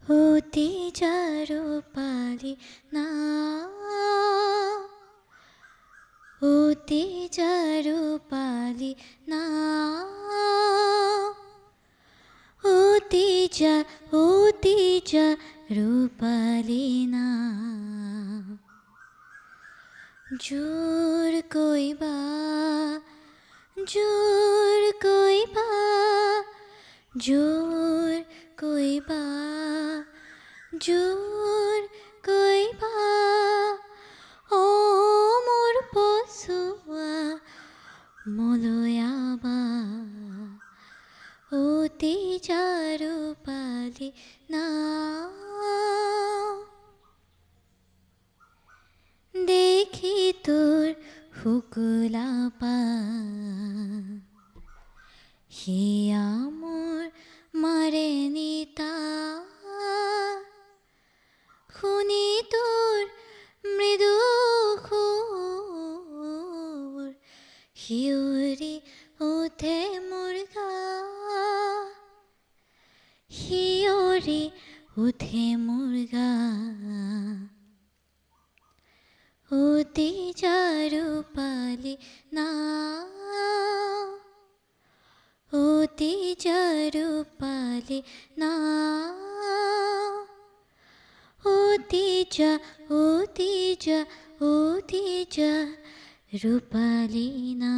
होती जा रूपाली ना, होती जा रूपाली ना, होती जा रूपाली ना। जोर कोई बा, जोर कोई बा, जोर कोई बा, जोर कोई बा, ओ मोर पसुआ मलयाबा, होती जा रूपाली ना। देखी তোর ফুকুলা পা, হিয়া মোর মারে নিতা, খুনি তোর মৃদু খুর, হিউরি উঠে মুরগা, হিউরি উঠে মুরগা। होती जा रूपाली ना, होती जा रूपाली ना, होती जा रूपाली ना।